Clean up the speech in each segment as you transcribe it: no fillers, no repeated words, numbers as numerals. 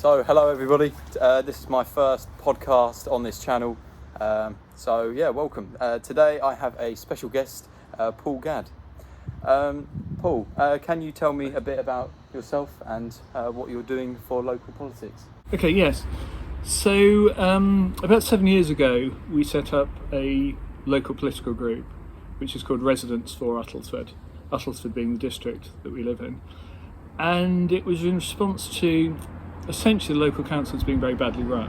So hello everybody, this is my first podcast on this channel, welcome. Today I have a special guest, Paul Gadd. Paul, can you tell me a bit about yourself and what you're doing for local politics? Okay, yes. So about 7 years ago we set up a local political group which is called Residents for Attleford, Attleford being the district that we live in. And it was in response to essentially the local councils being very badly run.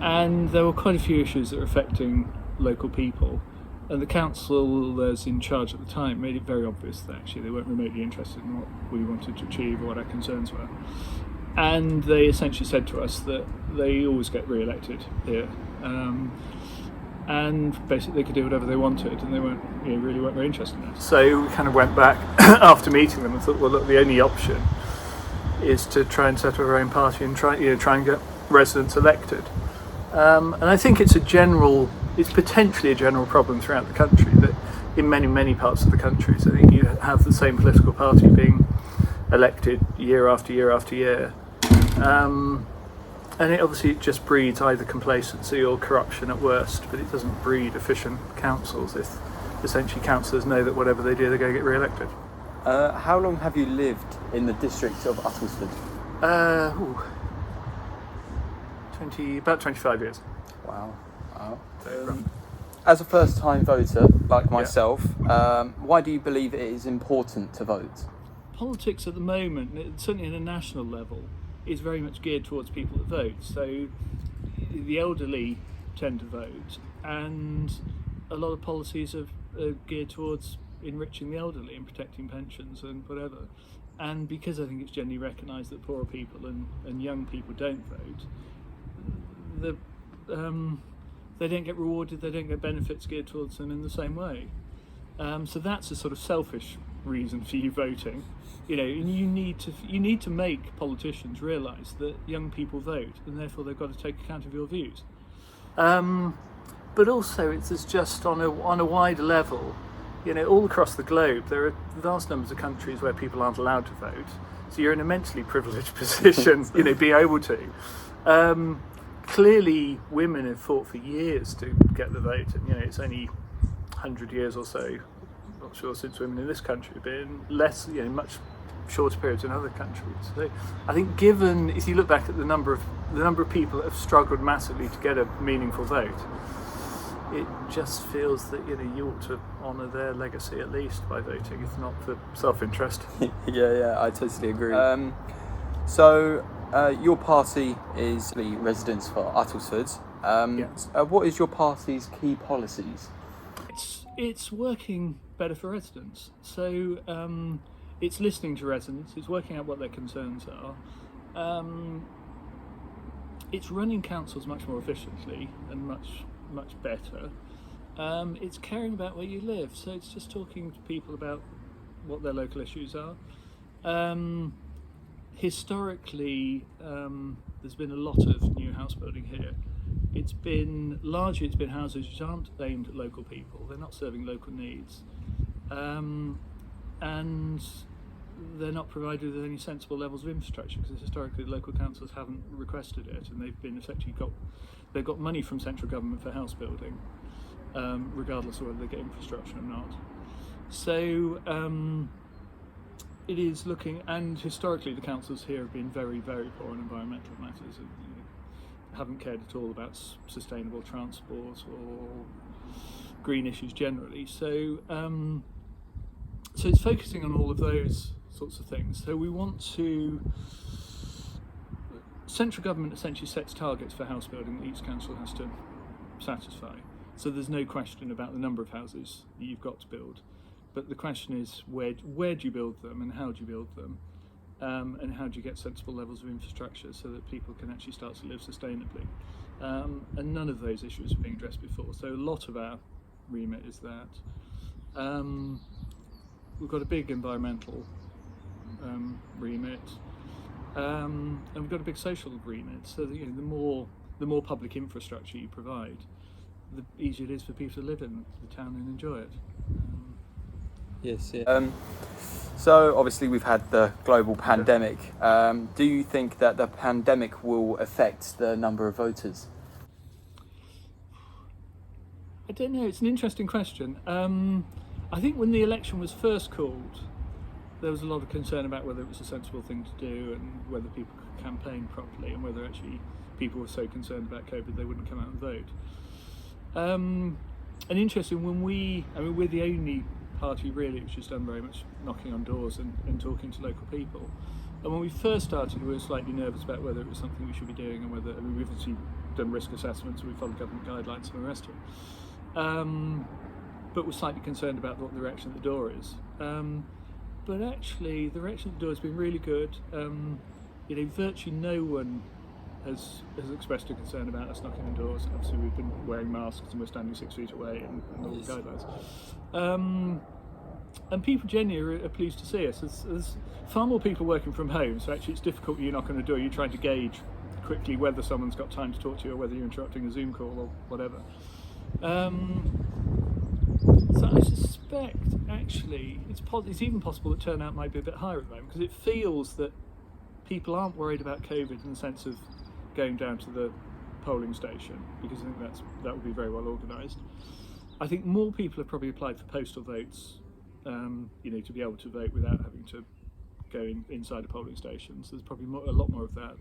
And there were quite a few issues that were affecting local people. And the councillors in charge at the time made it very obvious that actually they weren't remotely interested in what we wanted to achieve or what our concerns were. And they essentially said to us that they always get re-elected here. And basically they could do whatever they wanted, and they really weren't very interested in it. So we kind of went back after meeting them and thought, well, look, the only option is to try and set up our own party and try and get residents elected. And I think it's potentially a general problem throughout the country that in many parts of the country, so I think you have the same political party being elected year after year after year. And it just breeds either complacency or corruption at worst, but it doesn't breed efficient councils if essentially councillors know that whatever they do, they're going to get re-elected. How long have you lived in the district of Attleford? About 25 years. Wow. As a first-time voter like myself, why do you believe it is important to vote? Politics at the moment, certainly at a national level, is very much geared towards people that vote. So the elderly tend to vote, and a lot of policies are geared towards enriching the elderly and protecting pensions and whatever. And because I think it's generally recognised that poorer people and young people don't vote, they don't get rewarded, they don't get benefits geared towards them in the same way. So that's a sort of selfish reason for you voting. And you need to make politicians realise that young people vote, and therefore they've got to take account of your views. But also it's just on a wider level. All across the globe there are vast numbers of countries where people aren't allowed to vote. So you're in an immensely privileged position, being able to. Clearly women have fought for years to get the vote, and it's only 100 years or so, not sure, since women in this country have been less, much shorter periods in other countries. So I think if you look back at the number of people that have struggled massively to get a meaningful vote, it just feels that you ought to honour their legacy at least by voting, if not for self-interest. Yeah, I totally agree. Your party is the Residents for Attleford. What is your party's key policies? It's working better for residents. So it's listening to residents, it's working out what their concerns are. It's running councils much more efficiently and much better. It's caring about where you live, so it's just talking to people about what their local issues are. Historically, there's been a lot of new house building here. It's been houses which aren't aimed at local people, they're not serving local needs, and they're not provided with any sensible levels of infrastructure, because historically the local councils haven't requested it, and they've got money from central government for house building, regardless of whether they get infrastructure or not. So it is looking, and historically the councils here have been very, very poor on environmental matters, and haven't cared at all about sustainable transport or green issues generally. So it's focusing on all of those sorts of things. So we want central government essentially sets targets for house building that each council has to satisfy. So there's no question about the number of houses that you've got to build, but the question is where do you build them, and how do you build them, and how do you get sensible levels of infrastructure so that people can actually start to live sustainably. And none of those issues are being addressed before, so a lot of our remit is that. We've got a big environmental remit, and we've got a big social remit, so that, the more public infrastructure you provide, the easier it is for people to live in the town and enjoy it. Yes, yeah. So obviously we've had the global pandemic. Do you think that the pandemic will affect the number of voters? I don't know, it's an interesting question. I think when the election was first called, there was a lot of concern about whether it was a sensible thing to do and whether people could campaign properly and whether actually people were so concerned about COVID they wouldn't come out and vote. And interesting, we're the only party really which has done very much knocking on doors and talking to local people. And when we first started, we were slightly nervous about whether it was something we should be doing and whether, we've obviously done risk assessments, we followed government guidelines and the rest of it. But we're slightly concerned about what the direction of the door is. But actually, the direction of the door has been really good. Virtually no one has expressed a concern about us knocking on doors. Obviously, we've been wearing masks and we're standing 6 feet away and all the guidelines. And people genuinely are pleased to see us. There's far more people working from home, so actually it's difficult when you knock on a door. You're trying to gauge quickly whether someone's got time to talk to you or whether you're interrupting a Zoom call or whatever. So I suspect actually it's even possible that turnout might be a bit higher at the moment because it feels that people aren't worried about COVID in the sense of going down to the polling station, because I think that would be very well organised. I think more people have probably applied for postal votes, to be able to vote without having to go inside a polling station. So there's probably a lot more of that.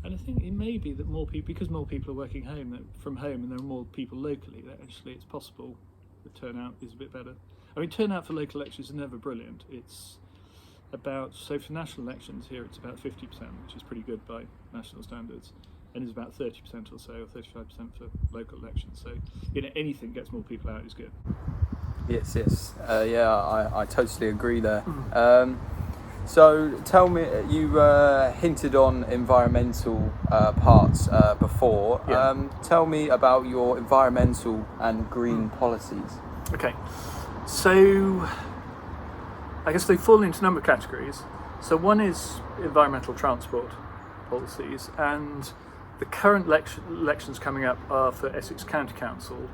And I think it may be that more people, because more people are working from home and there are more people locally, that actually it's possible the turnout is a bit better. I mean, turnout for local elections is never brilliant. It's so for national elections here it's about 50%, which is pretty good by national standards, and it's about 30% or so, or 35% for local elections. So anything gets more people out is good. Yes. I totally agree there. So tell me, you hinted on environmental parts before. Yeah. Tell me about your environmental and green policies. Okay, so I guess they fall into a number of categories. So one is environmental transport policies, and the current elections coming up are for Essex County Council,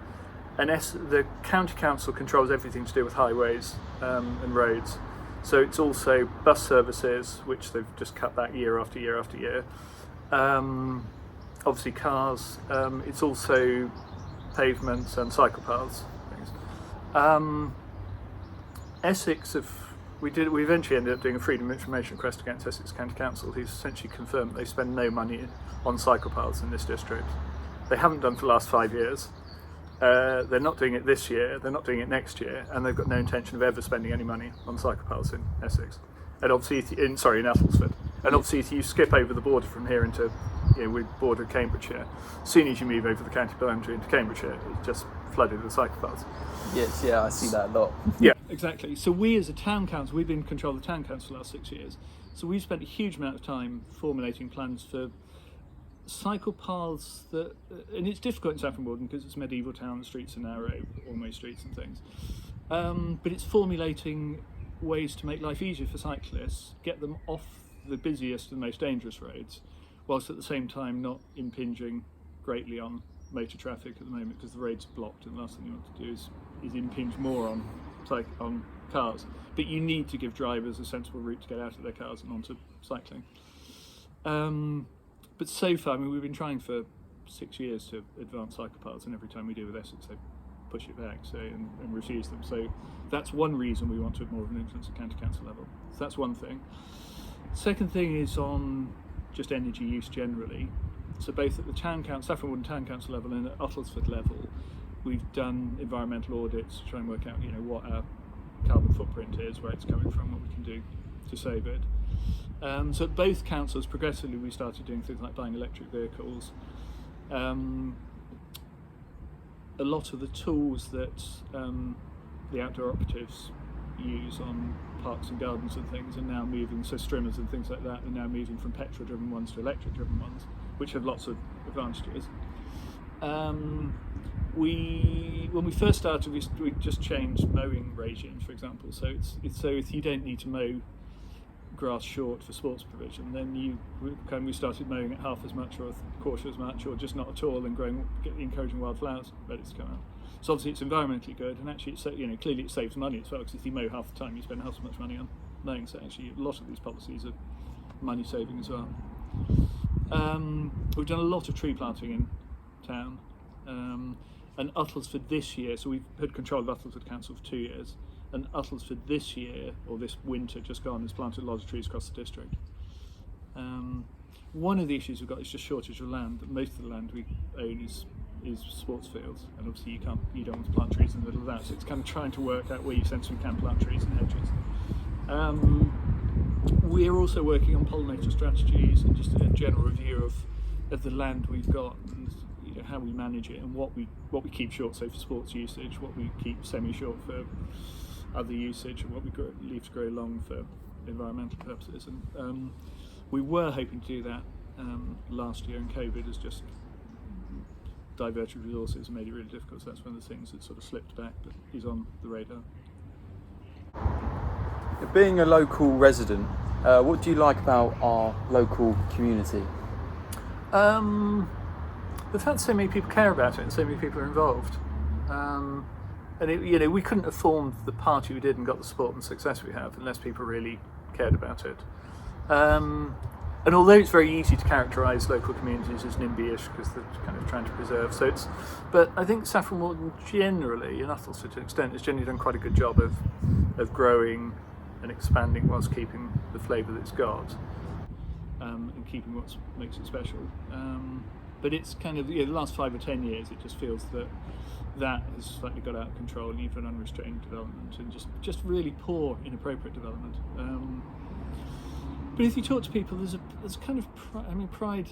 and the County Council controls everything to do with highways and roads. So it's also bus services, which they've just cut back year after year after year. Obviously cars. It's also pavements and cycle paths. Essex we eventually ended up doing a Freedom of Information request against Essex County Council, who's essentially confirmed they spend no money on cycle paths in this district. They haven't done for the last 5 years. They're not doing it this year, they're not doing it next year, and they've got no intention of ever spending any money on cycle paths in Essex. And obviously, in Attleford. And obviously, if you skip over the border from here into, we border Cambridgeshire, as soon as you move over the county boundary into Cambridgeshire, it's just flooded with cycle paths. Yes, yeah, I see that a lot. Yeah, exactly. So we as a town council, we've been in control of the town council for the last 6 years. So we've spent a huge amount of time formulating plans for cycle paths and it's difficult in Saffron Walden because it's a medieval town, the streets are narrow, almost streets and things. But it's formulating ways to make life easier for cyclists, get them off the busiest and most dangerous roads, whilst at the same time not impinging greatly on motor traffic at the moment because the road's blocked, and the last thing you want to do is impinge more on cars. But you need to give drivers a sensible route to get out of their cars and onto cycling. But so far, we've been trying for 6 years to advance cycle paths, and every time we do with Essex, they push it back and refuse them. So that's one reason we want to have more of an influence at county council level. So that's one thing. Second thing is on just energy use generally. So both at the Saffron Walden Town Council level and at Attleford level, we've done environmental audits to try and work out, what our carbon footprint is, where it's coming from, what we can do to save it. So at both councils, progressively we started doing things like buying electric vehicles. A lot of the tools that the outdoor operatives use on parks and gardens and things are now moving, so streamers and things like that are now moving from petrol-driven ones to electric-driven ones, which have lots of advantages. When we first started, we just changed mowing regimes, for example. So it's if you don't need to mow grass short for sports provision, then we started mowing it half as much or a quarter as much or just not at all, and encouraging wildflowers ready to come out. So obviously it's environmentally good, and actually clearly it saves money as well, because if you mow half the time you spend half as much money on mowing. So actually a lot of these policies are money saving as well. We've done a lot of tree planting in town, and Uttlesford this year, so we've had control of Attleford Council for 2 years, and Uttlesford this year, or this winter just gone, has planted a lot of trees across the district. One of the issues we've got is just shortage of land. Most of the land we own is sports fields, and obviously you don't want to plant trees in the middle of that, so it's kind of trying to work out where you sensibly can plant trees and hedges. We're also working on pollinator strategies and just a general review of the land we've got, and how we manage it, and what we keep short, so for sports usage, what we keep semi-short for other usage, and what we leave to grow long for environmental purposes. And we were hoping to do that last year, and COVID has just diverted resources and made it really difficult, so that's one of the things that sort of slipped back, but is on the radar. Being a local resident, what do you like about our local community? The fact so many people care about it and so many people are involved. And we couldn't have formed the party we did and got the support and success we have unless people really cared about it. And although it's very easy to characterise local communities as NIMBY-ish because they're kind of trying to preserve, but I think Saffron Walden generally, and Attlesford to an extent, has generally done quite a good job of growing and expanding whilst keeping the flavour that it's got, and keeping what makes it special. But it's kind of, the last 5 or 10 years, it just feels that has slightly got out of control, and even unrestrained development and just really poor, inappropriate development. But if you talk to people, there's a kind of pride.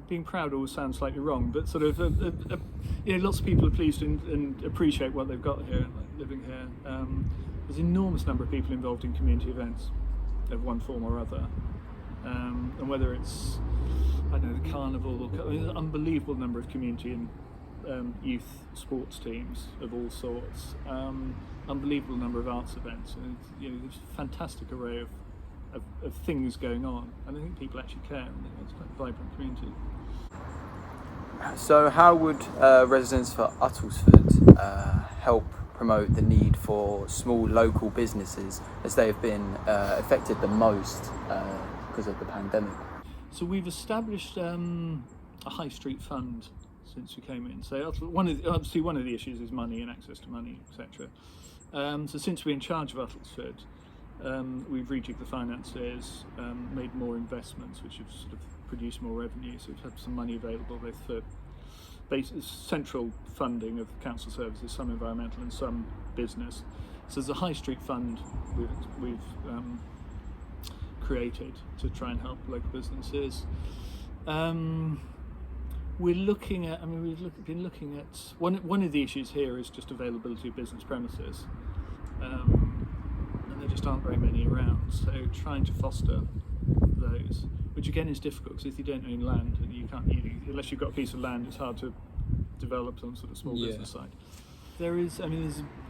Being proud always sounds slightly wrong, but sort of lots of people are pleased and appreciate what they've got here, like living here. There's an enormous number of people involved in community events of one form or other, and whether it's the carnival, there's an unbelievable number of community and youth sports teams of all sorts, unbelievable number of arts events, and there's a fantastic array of things going on, and I think people actually care, and it's quite a vibrant community. So how would residents for Uttlesford help promote the need for small local businesses, as they have been affected the most because of the pandemic? So we've established a high street fund since we came in. So one of the issues is money and access to money, etc. So since we're in charge of Attlesford, we've rejigged the finances, made more investments, which have sort of produced more revenue. So we've had some money available both for central funding of council services, some environmental and some business. So there's a high street fund we've created to try and help local businesses. We're looking at. We've been looking at one of the issues here is just availability of business premises. There just aren't very many around, so trying to foster those, which again is difficult, because if you don't own land, and you can't, unless you've got a piece of land, it's hard to develop some sort of small business side. There is,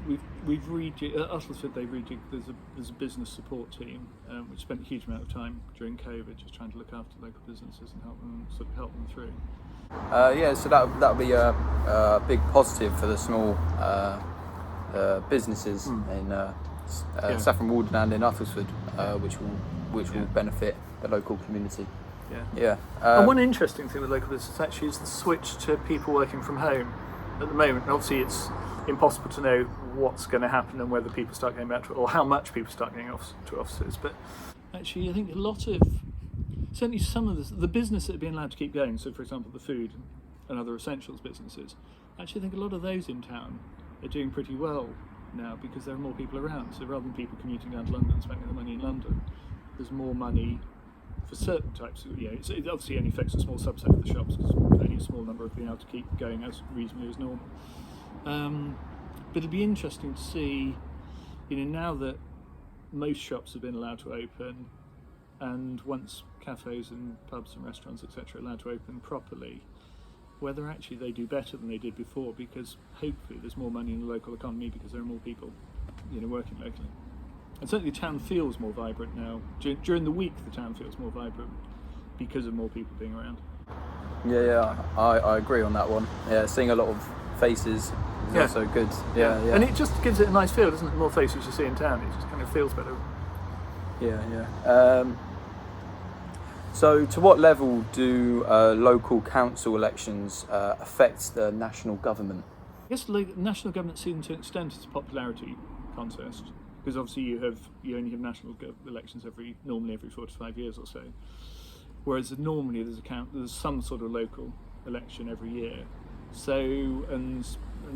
we've rejigged at Attleford. They've rejigged. There's a business support team which spent a huge amount of time during COVID just trying to look after local businesses and help them through. So that would be a big positive for the small businesses in Saffron Walden and in Attlesford, which will benefit the local community. And one interesting thing with local business actually is the switch to people working from home at the moment. And obviously, it's impossible to know what's going to happen and whether people start going back to it, or how much people start going to offices. But actually, I think a lot of, certainly some of the business that have been allowed to keep going, so for example the food and other essentials businesses, actually I think a lot of those in town are doing pretty well now, because there are more people around. So rather than people commuting down to London and spending the money in London, there's more money for certain types of, it obviously only affects a small subset of the shops, because only a small number have been able to keep going as reasonably as normal. But it'll be interesting to see, now that most shops have been allowed to open, and once cafes and pubs and restaurants, etc., are allowed to open properly, whether actually they do better than they did before, because hopefully there's more money in the local economy because there are more people, working locally. And certainly the town feels more vibrant now. During the week, the town feels more vibrant because of more people being around. I agree on that one. Yeah, seeing a lot of faces is also good. Yeah. And it just gives it a nice feel, doesn't it? The more faces you see in town, it just kind of feels better. So to what level do local council elections affect the national government? I guess the national government, to an extent, is a popularity contest, because obviously you only have national elections normally every 4 to 5 years or so, whereas normally there's some sort of local election every year. So and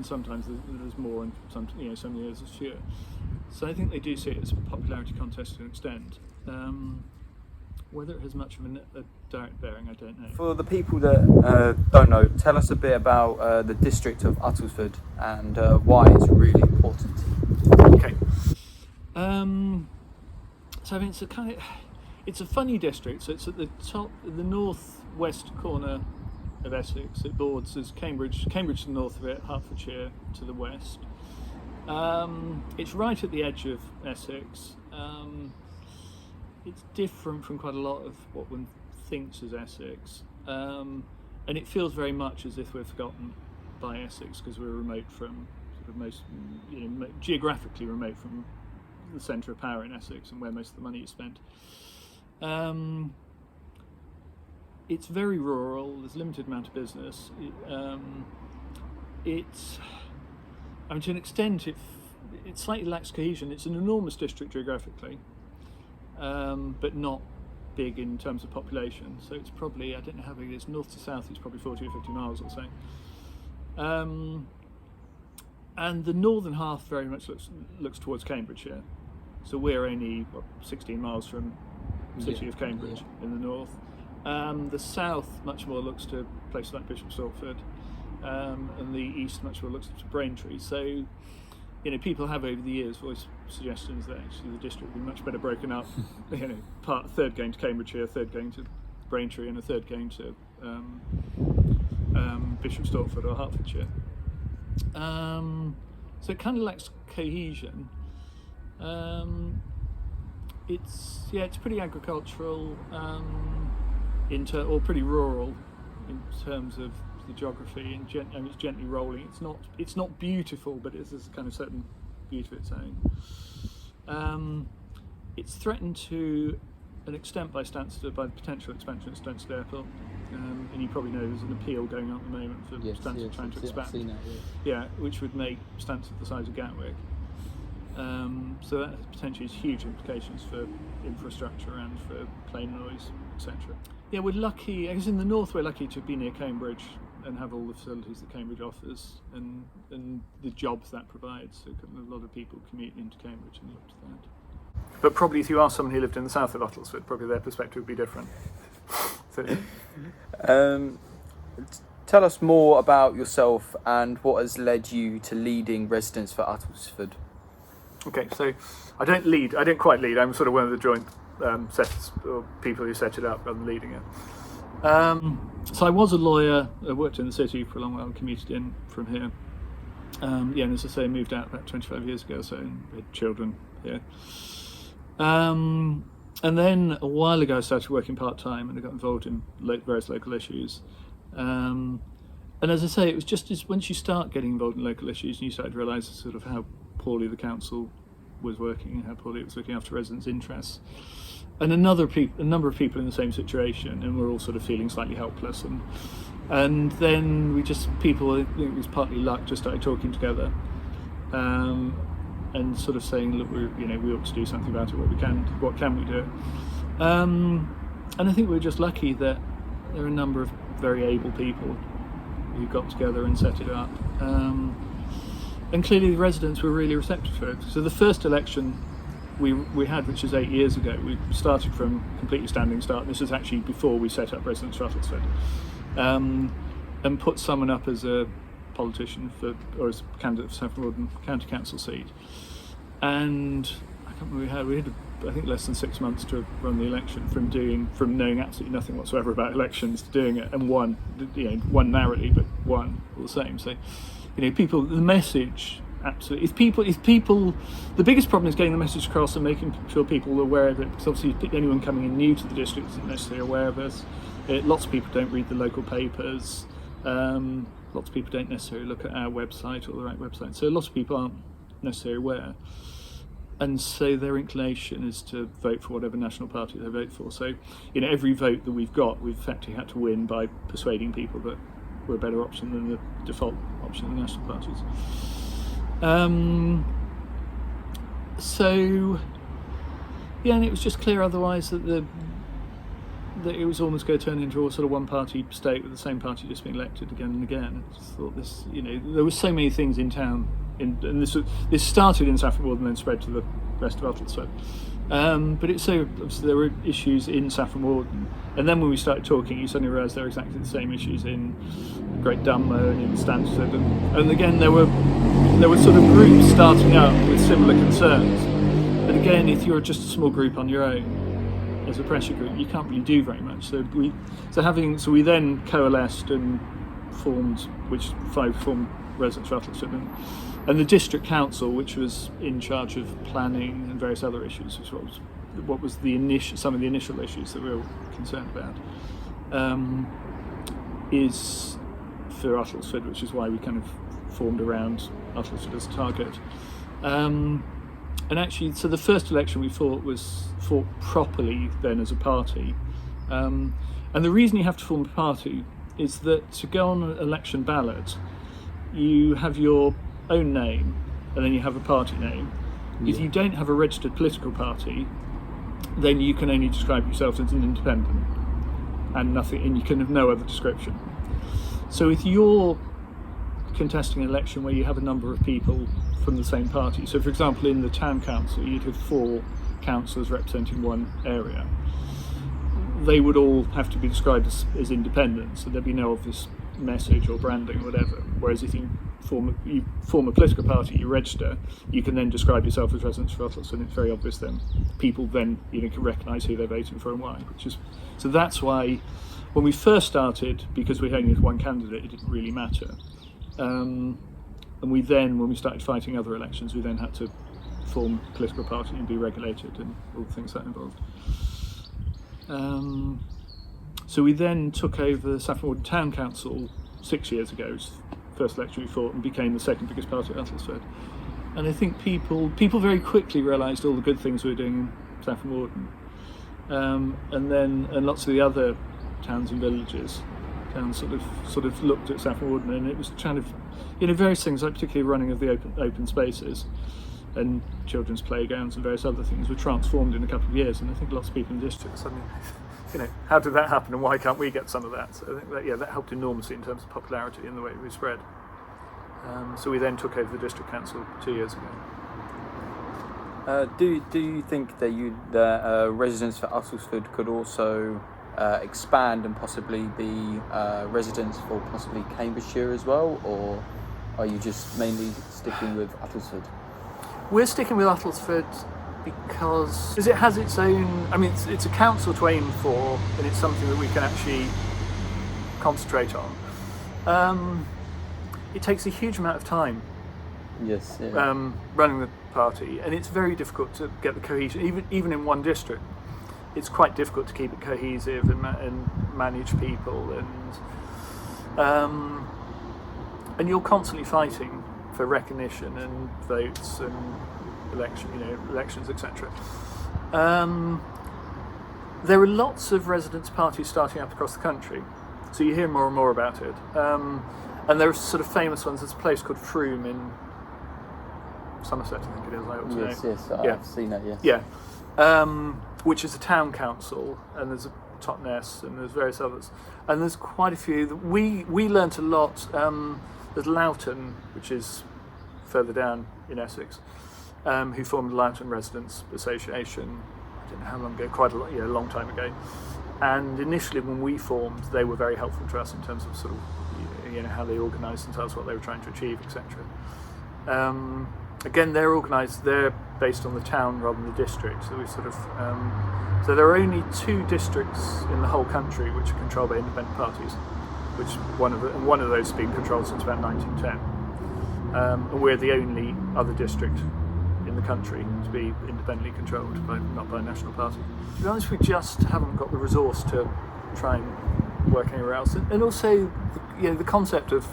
sometimes there's more, and some years there's fewer. So I think they do see it as a popularity contest to an extent. Whether it has much of a direct bearing, I don't know. For the people that don't know, tell us a bit about the district of Attleford and why it's really important. Okay. So I mean, it's a funny district. So it's at the northwest corner of Essex. It borders Cambridge to the north of it, Hertfordshire to the west. It's right at the edge of Essex. It's different from quite a lot of what one thinks as Essex, and it feels very much as if we're forgotten by Essex because we're remote from geographically remote from the centre of power in Essex and where most of the money is spent. It's very rural. There's a limited amount of business. To an extent, it slightly lacks cohesion. It's an enormous district geographically. But not big in terms of population. So it's probably, I don't know how big it is, north to south it's probably 40 or 50 miles or so. And the northern half very much looks towards Cambridgeshire. So we're only 16 miles from the city of Cambridge in the north. The south much more looks to places like Bishop Stortford, and the east much more looks to Braintree. So people have over the years voiced suggestions that actually the district would be much better broken up. A third going to Cambridgeshire, a third going to Braintree, and a third going to Bishop Stortford or Hertfordshire. So it kind of lacks cohesion. It's pretty agricultural, or pretty rural in terms of the geography, and it's gently rolling. It's not beautiful, but there's a kind of certain beauty of its own. It's threatened to an extent by the potential expansion at Stansted Airport, and you probably know there's an appeal going on at the moment for Stansted trying to expand. Which would make Stansted the size of Gatwick. So that potentially has huge implications for infrastructure and for plane noise, etc. Yeah, we're lucky. I guess in the north we're lucky to be near Cambridge and have all the facilities that Cambridge offers and the jobs that provides. So a lot of people commute into Cambridge and look to that. But probably if you ask someone who lived in the south of Uttlesford, probably their perspective would be different. Tell us more about yourself and what has led you to leading residents for Attlesford. Okay, so I don't quite lead. I'm sort of one of the joint sets or people who set it up rather than leading it. So I was a lawyer. I worked in the city for a long while and commuted in from here. And as I say, moved out about 25 years ago or so and had children here. And then a while ago I started working part-time and I got involved in various local issues. And as I say, it was just as once you start getting involved in local issues and you start to realise sort of how poorly the council was working and how poorly it was looking after residents' interests. And a number of people in the same situation, and we're all sort of feeling slightly helpless. And then it was partly luck, just started talking together, and sort of saying, look, we ought to do something about it. What can we do? And I think we're just lucky that there are a number of very able people who got together and set it up. And clearly the residents were really receptive to it. So the first election we had, which was 8 years ago, we started from completely standing start. This is actually before we set up Residents for Attlesford, and put someone up as a politician or as a candidate for South Rawdon County Council seat. And I can't remember, we had I think less than 6 months to run the election, from knowing absolutely nothing whatsoever about elections to doing it, and won narrowly, but won all the same. So, the message absolutely. If people, the biggest problem is getting the message across and making sure people are aware of it, because obviously anyone coming in new to the district isn't necessarily aware of us. Lots of people don't read the local papers. Lots of people don't necessarily look at our website or the right website. So lots of people aren't necessarily aware. And so their inclination is to vote for whatever national party they vote for. So, every vote that we've got, we've effectively had to win by persuading people that we're a better option than the default option of the national parties. And it was just clear otherwise that it was almost going to turn into a sort of one-party state with the same party just being elected again and again. I just thought this, there were so many things in town, and this started in Saffron Walden and then spread to the rest of Attleford. But it's so obviously there were issues in Saffron Walden, and then when we started talking, you suddenly realised there were exactly the same issues in Great Dunmow and in Stansted, and again there were sort of groups starting up with similar concerns. But again, if you're just a small group on your own, as a pressure group, you can't really do very much. So we then coalesced and formed residents of Attleford, and the district council, which was in charge of planning and various other issues, which was some of the initial issues that we were concerned about, is for Attleford, which is why we kind of formed around Attleford as a target. And actually, so the first election we fought properly then as a party. And the reason you have to form a party is that to go on an election ballot, you have your own name and then you have a party name. Yeah. If you don't have a registered political party, then you can only describe yourself as an independent and nothing, and you can have no other description. So if you're contesting an election where you have a number of people from the same party, so for example in the town council you'd have 4 councillors representing one area, they would all have to be described as independent, so there'd be no obvious message or branding or whatever. Whereas if you form a political party, you register, you can then describe yourself as residents for Attleford, and it's very obvious then. People then can recognise who they're voting for and why. So that's why when we first started, because we only had one candidate, it didn't really matter. And when we started fighting other elections, we then had to form a political party and be regulated and all the things that involved. So we then took over the Saffron Walden Town Council 6 years ago, which was the first election we fought, and became the second biggest party at Attleford. And I think people very quickly realised all the good things we were doing in Saffron Walden. And lots of the other towns and villages sort of looked at Saffron Walden, and it was kind of, various things, like particularly running of the open spaces and children's playgrounds and various other things were transformed in a couple of years. And I think lots of people in the district suddenly, how did that happen and why can't we get some of that? So I think that helped enormously in terms of popularity and the way we spread. So we then took over the district council 2 years ago. Do you think that residents for Attleford could also expand and possibly be residents for possibly Cambridgeshire as well, or are you just mainly sticking with Attleford? We're sticking with Attleford because it has its own, it's a council to aim for, and it's something that we can actually concentrate on. It takes a huge amount of time. Yes. Yeah. Running the party, and it's very difficult to get the cohesion, even in one district. It's quite difficult to keep it cohesive and manage people, and you're constantly fighting for recognition and votes and elections, etc. There are lots of residents' parties starting up across the country, so you hear more and more about it. And there are sort of famous ones. There's a place called Frome in Somerset, I think it is. I ought to know. Yes, I've seen that. Yes. Yeah. Which is a town council, and there's a Totnes, and there's various others, and there's quite a few that we learnt a lot. There's Loughton, which is further down in Essex, who formed the Loughton Residents Association. I don't know how long ago, quite a long time ago. And initially, when we formed, they were very helpful to us in terms of sort of how they organised themselves, what they were trying to achieve, etc. Again, they're based on the town rather than the district. So we sort of, so there are only 2 districts in the whole country which are controlled by independent parties, which one of those has been controlled since about 1910. and we're the only other district in the country to be independently controlled, not by a national party. To be honest, we just haven't got the resource to try and work anywhere else. And also, the concept of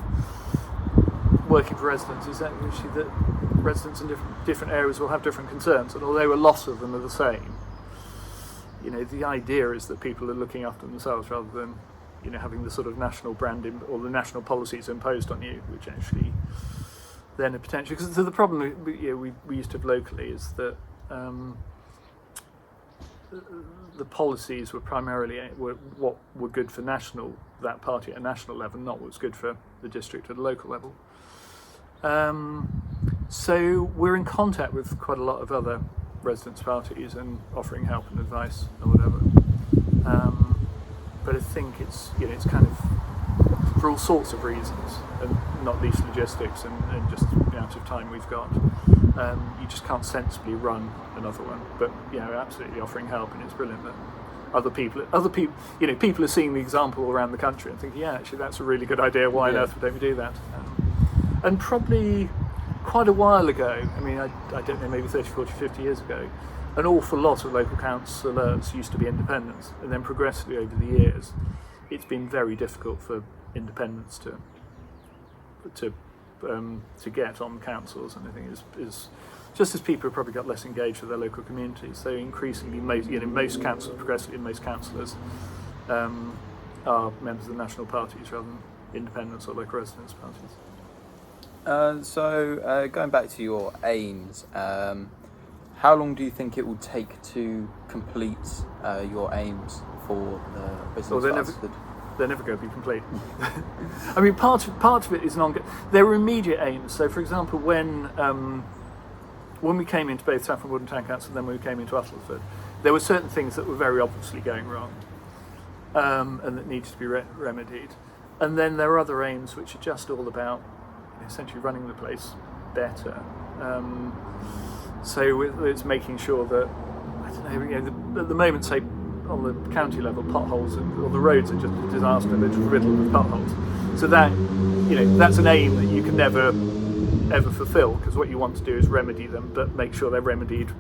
working for residents is actually that residents in different areas will have different concerns, and although a lot of them are the same, the idea is that people are looking after themselves rather than having the sort of national branding or the national policies imposed on you, which actually then a potential. Because the problem we used to have locally is that the policies were primarily what were good for that party at a national level, not what's good for the district at a local level. So we're in contact with quite a lot of other residents' parties and offering help and advice or whatever. But I think it's kind of for all sorts of reasons, and not least logistics and just the amount of time we've got. You just can't sensibly run another one. But absolutely offering help, and it's brilliant that other people, people are seeing the example around the country and thinking, actually that's a really good idea. Why on earth don't we do that? And probably quite a while ago, I don't know, maybe 30, 40, 50 years ago, an awful lot of local councillors used to be independents, and then progressively over the years, it's been very difficult for independents to get on councils, and I think is just as people have probably got less engaged with their local communities. So increasingly, most councils, progressively, most councillors are members of the national parties rather than independents or local residents' parties. So going back to your aims, how long do you think it will take to complete your aims for the business of Attleford? They're never going to be complete. Part of it is there are immediate aims. So, for example, when we came into both Saffron Walden Town Council and then when we came into Attleford, there were certain things that were very obviously going wrong and that needed to be remedied. And then there are other aims which are just all about essentially running the place better. So it's making sure that, at the moment, say on the county level, potholes or the roads are just a disaster, they're just riddled with potholes. So that, that's an aim that you can never ever fulfill, because what you want to do is remedy them, but make sure they're remedied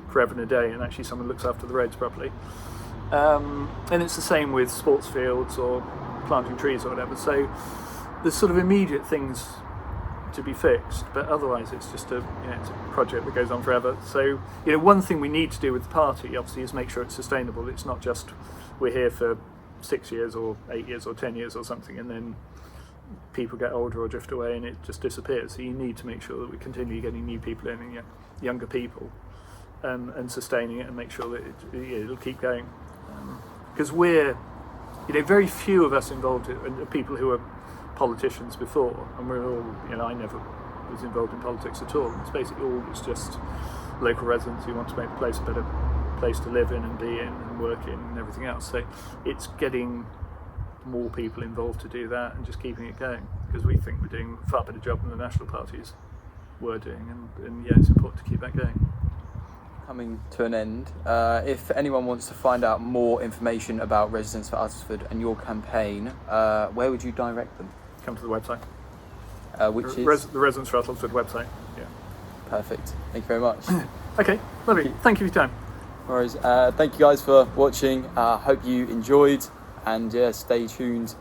forever and a day, and actually someone looks after the roads properly. And it's the same with sports fields or planting trees or whatever. So there's sort of immediate things to be fixed, but otherwise it's just it's a project that goes on forever. So one thing we need to do with the party obviously is make sure it's sustainable. It's not just we're here for 6 years or 8 years or 10 years or something and then people get older or drift away and it just disappears. So you need to make sure that we're continually getting new people in and younger people and sustaining it and make sure that it'll keep going, because we're very few of us involved in people who are politicians before, and we're all, I never was involved in politics at all. It's basically it's just local residents who want to make the place a better place to live in and be in and work in and everything else. So it's getting more people involved to do that and just keeping it going, because we think we're doing a far better job than the national parties were doing, and it's important to keep that going. Coming to an end, if anyone wants to find out more information about Residents for Attleford and your campaign, where would you direct them? Come to the website. Which is? The Residents for Attleford website. Yeah. Perfect. Thank you very much. Okay, lovely. Thank you for your time. No worries. Thank you guys for watching. Hope you enjoyed, and stay tuned.